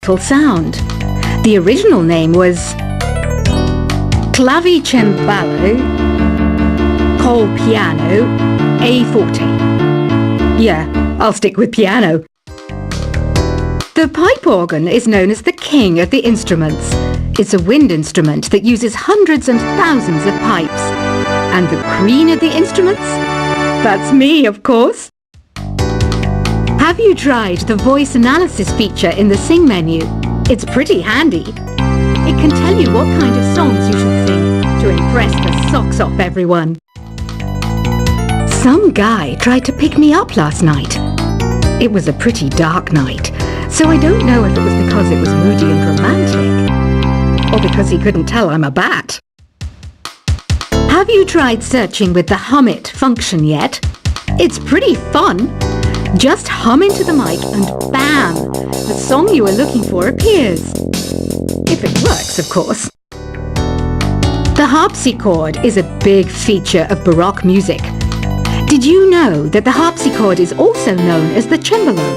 metal sound. The original name was Clavicembalo col piano e forte. Yeah, I'll stick with piano. The pipe organ is known as the king of the instruments. It's a wind instrument that uses hundreds and thousands of pipes. And the queen of the instruments? That's me, of course. Have you tried the voice analysis feature in the Sing menu? It's pretty handy. It can tell you what kind of songs you should sing to impress the socks off everyone. Some guy tried to pick me up last night. It was a pretty dark night, so I don't know if it was because it was moody and romantic, or because he couldn't tell I'm a bat. Have you tried searching with the Hum It function yet? It's pretty fun. Just hum into the mic and bam! The song you were looking for appears. If it works, of course. The harpsichord is a big feature of Baroque music. Did you know that the harpsichord is also known as the cembalo?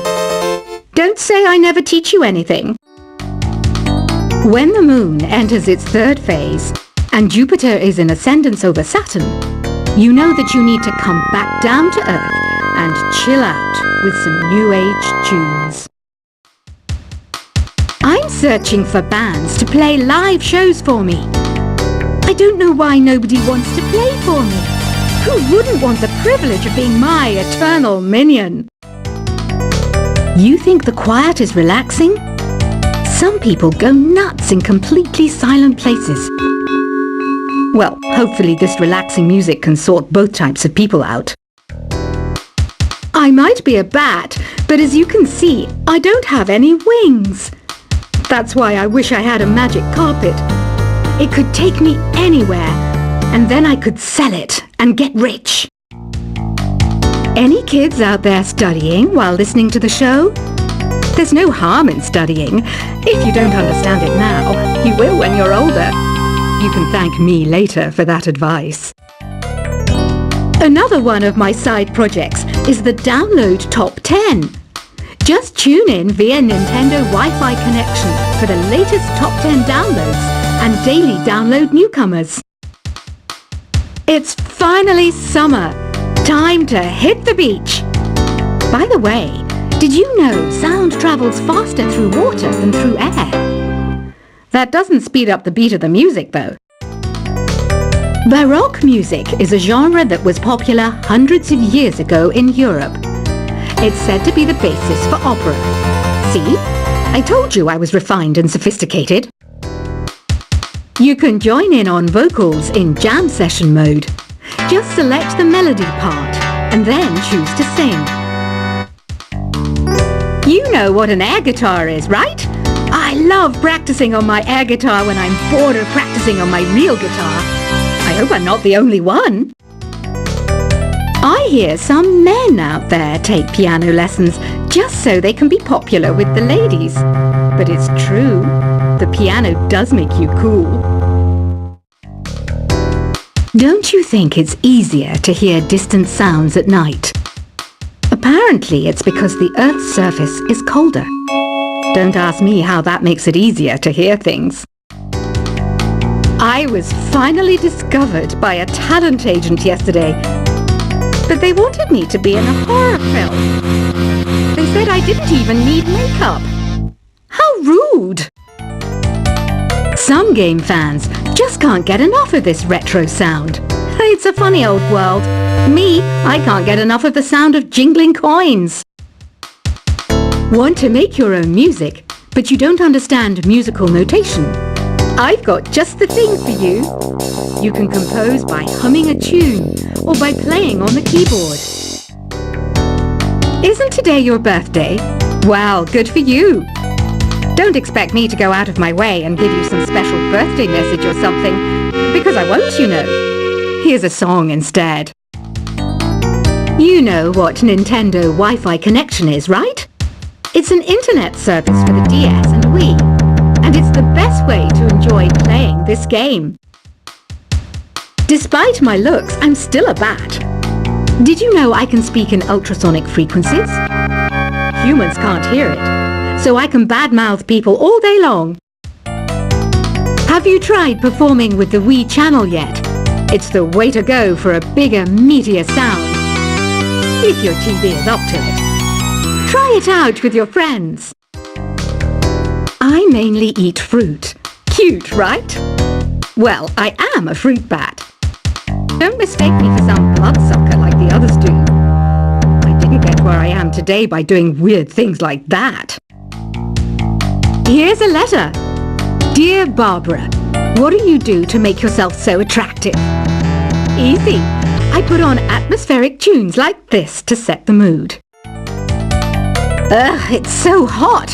Don't say I never teach you anything. When the moon enters its third phase and Jupiter is in ascendance over Saturn, you know that you need to come back down to Earth and chill out with some New Age tunes. I'm searching for bands to play live shows for me. I don't know why nobody wants to play for me. Who wouldn't want the privilege of being my eternal minion? You think the quiet is relaxing? Some people go nuts in completely silent places. Well, hopefully this relaxing music can sort both types of people out. I might be a bat, but as you can see, I don't have any wings. That's why I wish I had a magic carpet. It could take me anywhere, and then I could sell it and get rich. Any kids out there studying while listening to the show? There's no harm in studying. If you don't understand it now, you will when you're older. You can thank me later for that advice. Another one of my side projects is the Download Top 10. Just tune in via Nintendo Wi-Fi connection for the latest Top 10 downloads and daily download newcomers. It's finally summer. Time to hit the beach. By the way, did you know sound travels faster through water than through air? That doesn't speed up the beat of the music, though. Baroque music is a genre that was popular hundreds of years ago in Europe. It's said to be the basis for opera. See? I told you I was refined and sophisticated. You can join in on vocals in jam session mode. Just select the melody part and then choose to sing. You know what an air guitar is, right? I love practicing on my air guitar when I'm bored of practicing on my real guitar. I hope I'm not the only one. I hear some men out there take piano lessons just so they can be popular with the ladies. But it's true, the piano does make you cool. Don't you think it's easier to hear distant sounds at night? Apparently it's because the Earth's surface is colder. Don't ask me how that makes it easier to hear things. I was finally discovered by a talent agent yesterday, but they wanted me to be in a horror film. They said I didn't even need makeup. How rude! Some game fans just can't get enough of this retro sound. It's a funny old world. Me, I can't get enough of the sound of jingling coins. Want to make your own music, but you don't understand musical notation? I've got just the thing for you. You can compose by humming a tune or by playing on the keyboard. Isn't today your birthday? Well, good for you. Don't expect me to go out of my way and give you some special birthday message or something, because I won't, you know. Here's a song instead. You know what Nintendo Wi-Fi connection is, right? It's an internet service for the DS and Wii, and it's the best way to enjoy playing this game. Despite my looks, I'm still a bat. Did you know I can speak in ultrasonic frequencies? Humans can't hear it, so I can badmouth people all day long. Have you tried performing with the Wii channel yet? It's the way to go for a bigger, meatier sound. If your TV is up to it. Try it out with your friends. I mainly eat fruit. Cute, right? Well, I am a fruit bat. Don't mistake me for some bloodsucker like the others do. I didn't get where I am today by doing weird things like that. Here's a letter. Dear Barbara, what do you do to make yourself so attractive? Easy. I put on atmospheric tunes like this to set the mood. Ugh, it's so hot.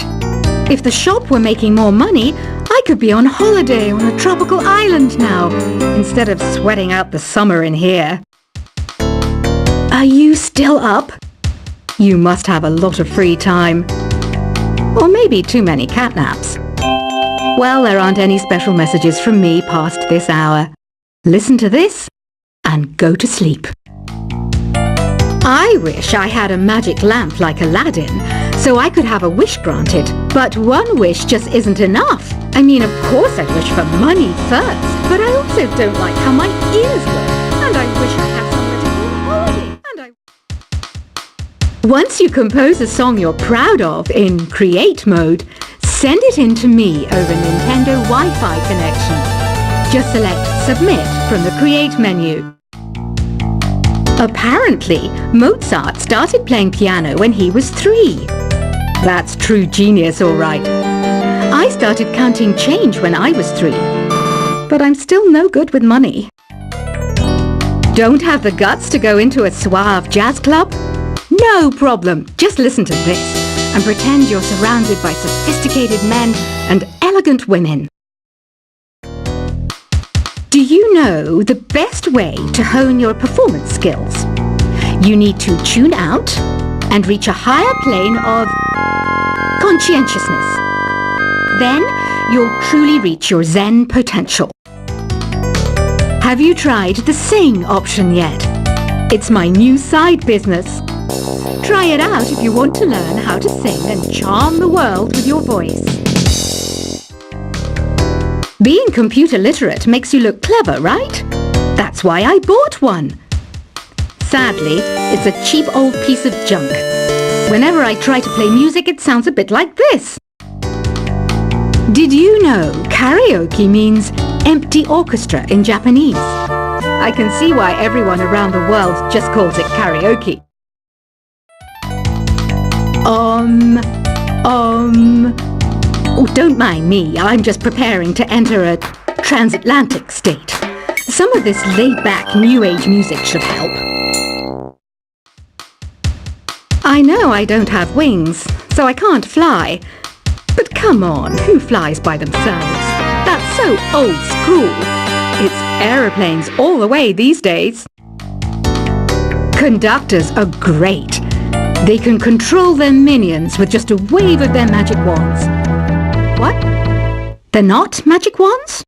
If the shop were making more money, I could be on holiday on a tropical island now, instead of sweating out the summer in here. Are you still up? You must have a lot of free time. Or maybe too many catnaps. Well, there aren't any special messages from me past this hour. Listen to this and go to sleep. I wish I had a magic lamp like Aladdin, so I could have a wish granted. But one wish just isn't enough. I mean, of course I wish for money first, but I also don't like how my ears look, and I wish I had somewhere to go on holiday, Once you compose a song you're proud of in Create mode, send it in to me over Nintendo Wi-Fi connection. Just select Submit from the Create menu. Apparently, Mozart started playing piano when he was 3. That's true genius, all right. I started counting change when I was 3. But I'm still no good with money. Don't have the guts to go into a suave jazz club? No problem. Just listen to this and pretend you're surrounded by sophisticated men and elegant women. Do you know the best way to hone your performance skills? You need to tune out and reach a higher plane of conscientiousness. Then you'll truly reach your Zen potential. Have you tried the Sing option yet? It's my new side business. Try it out if you want to learn how to sing and charm the world with your voice. Being computer literate makes you look clever, right? That's why I bought one. Sadly, it's a cheap old piece of junk. Whenever I try to play music, it sounds a bit like this. Did you know karaoke means empty orchestra in Japanese? I can see why everyone around the world just calls it karaoke. Oh, don't mind me. I'm just preparing to enter a transatlantic state. Some of this laid-back New Age music should help. I know I don't have wings, so I can't fly. But come on, who flies by themselves? That's so old school. It's aeroplanes all the way these days. Conductors are great. They can control their minions with just a wave of their magic wands. What? They're not magic wands?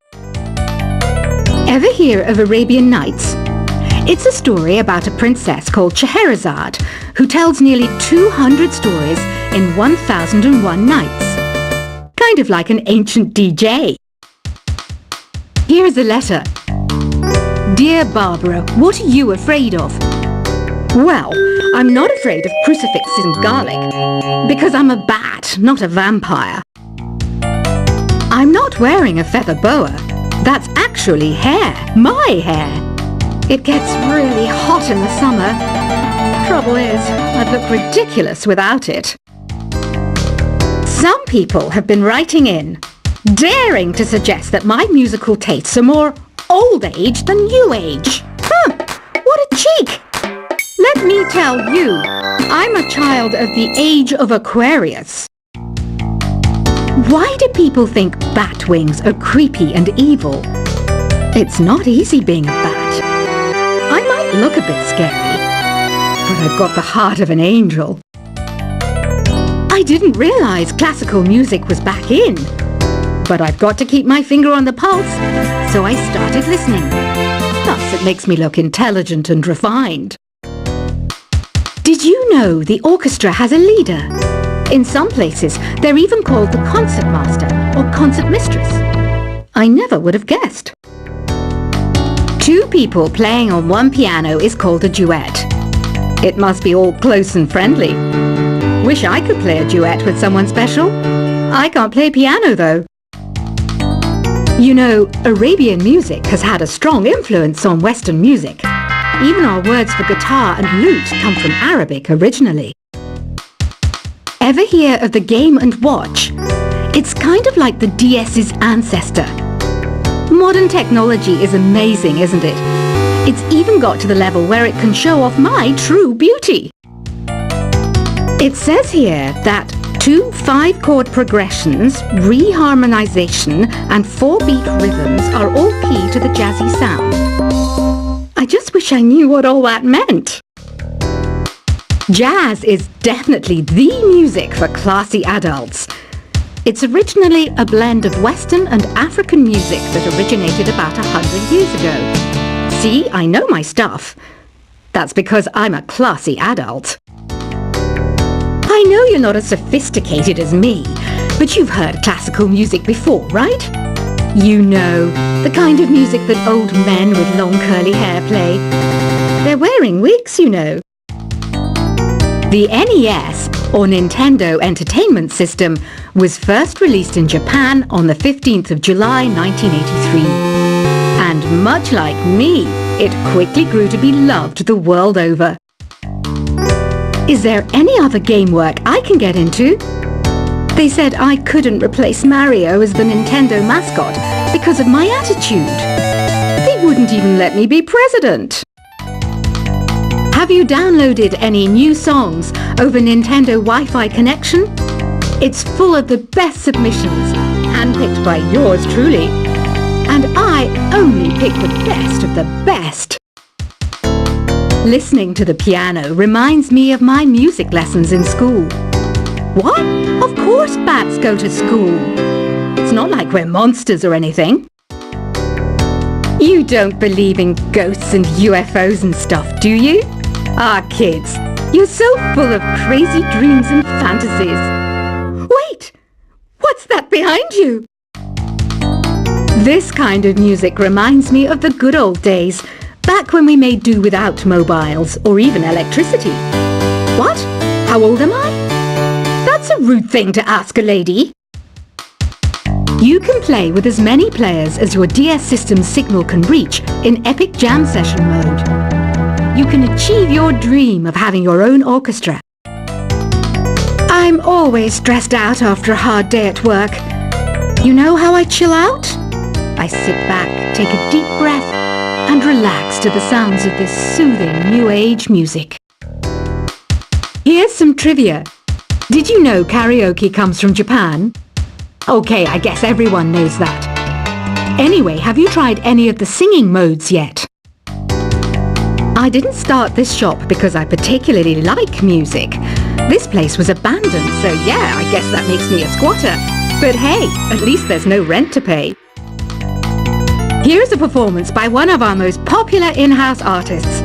Ever hear of Arabian Nights? It's a story about a princess called Scheherazade who tells nearly 200 stories in 1001 nights. Kind of like an ancient DJ. Here's a letter. Dear Barbara, what are you afraid of? Well, I'm not afraid of crucifixes and garlic, because I'm a bat, not a vampire. I'm not wearing a feather boa. That's actually hair, my hair. It gets really hot in the summer. Trouble is, I'd look ridiculous without it. Some people have been writing in, daring to suggest that my musical tastes are more old age than new age. What a cheek! Let me tell you, I'm a child of the age of Aquarius. Why do people think bat wings are creepy and evil? It's not easy being a bat. I might look a bit scary, but I've got the heart of an angel. I didn't realize classical music was back in, but I've got to keep my finger on the pulse, so I started listening. Plus, it makes me look intelligent and refined. Did you know the orchestra has a leader? In some places, they're even called the concert master or concert mistress. I never would have guessed. Two people playing on one piano is called a duet. It must be all close and friendly. Wish I could play a duet with someone special. I can't play piano though. You know, Arabian music has had a strong influence on Western music. Even our words for guitar and lute come from Arabic originally. Ever hear of the Game & Watch? It's kind of like the DS's ancestor. Modern technology is amazing, isn't it? It's even got to the level where it can show off my true beauty. It says here that 2 5-chord progressions, reharmonization and 4-beat rhythms are all key to the jazzy sound. I just wish I knew what all that meant. Jazz is definitely the music for classy adults. It's originally a blend of Western and African music that originated about 100 years ago. See, I know my stuff. That's because I'm a classy adult. I know you're not as sophisticated as me, but you've heard classical music before, right? You know, the kind of music that old men with long curly hair play. They're wearing wigs, you know. The NES, or Nintendo Entertainment System, was first released in Japan on the 15th of July 1983. And much like me, it quickly grew to be loved the world over. Is there any other game work I can get into? They said I couldn't replace Mario as the Nintendo mascot because of my attitude. They wouldn't even let me be president. Have you downloaded any new songs over Nintendo Wi-Fi connection? It's full of the best submissions, handpicked by yours truly. And I only pick the best of the best. Listening to the piano reminds me of my music lessons in school. What? Of course bats go to school. It's not like we're monsters or anything. You don't believe in ghosts and UFOs and stuff, do you? Ah, kids, you're so full of crazy dreams and fantasies. Wait! What's that behind you? This kind of music reminds me of the good old days, back when we made do without mobiles or even electricity. What? How old am I? That's a rude thing to ask a lady. You can play with as many players as your DS system's signal can reach in Epic Jam Session mode. You can achieve your dream of having your own orchestra. I'm always stressed out after a hard day at work. You know how I chill out? I sit back, take a deep breath, and relax to the sounds of this soothing new age music. Here's some trivia. Did you know karaoke comes from Japan? Okay, I guess everyone knows that. Anyway, have you tried any of the singing modes yet? I didn't start this shop because I particularly like music. This place was abandoned, so yeah, I guess that makes me a squatter. But hey, at least there's no rent to pay. Here's a performance by one of our most popular in-house artists.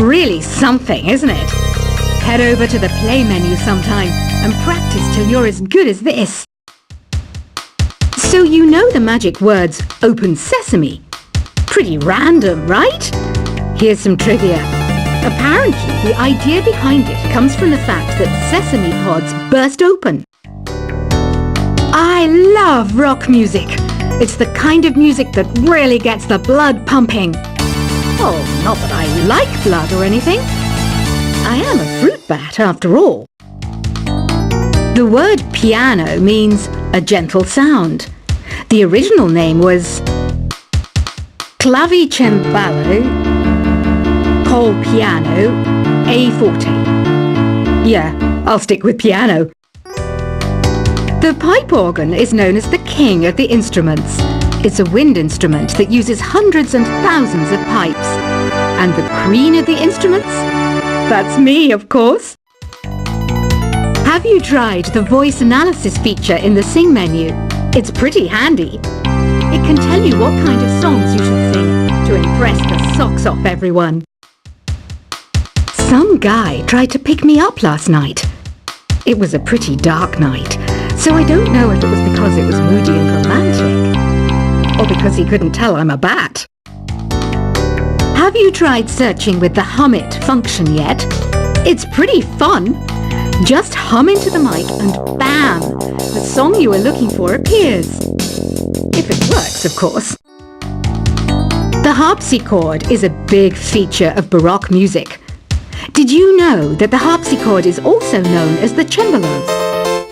Really something, isn't it? Head over to the play menu sometime and practice till you're as good as this. So you know the magic words "Open Sesame"? Pretty random, right? Here's some trivia. Apparently, the idea behind it comes from the fact that sesame pods burst open. I love rock music. It's the kind of music that really gets the blood pumping. Oh, not that I like blood or anything. I am a fruit bat after all. The word piano means a gentle sound. The original name was clavicembalo col piano a forte. Yeah, I'll stick with piano. The pipe organ is known as the king of the instruments. It's a wind instrument that uses hundreds and thousands of pipes. And the queen of the instruments? That's me, of course. Have you tried the voice analysis feature in the Sing menu? It's pretty handy. It can tell you what kind of songs you should sing to impress the socks off everyone. Some guy tried to pick me up last night. It was a pretty dark night, so I don't know if it was because it was moody and romantic, or because he couldn't tell I'm a bat. Have you tried searching with the Hum It function yet? It's pretty fun. Just hum into the mic and bam! The song you were looking for appears. If it works, of course. The harpsichord is a big feature of Baroque music. Did you know that the harpsichord is also known as the cembalo?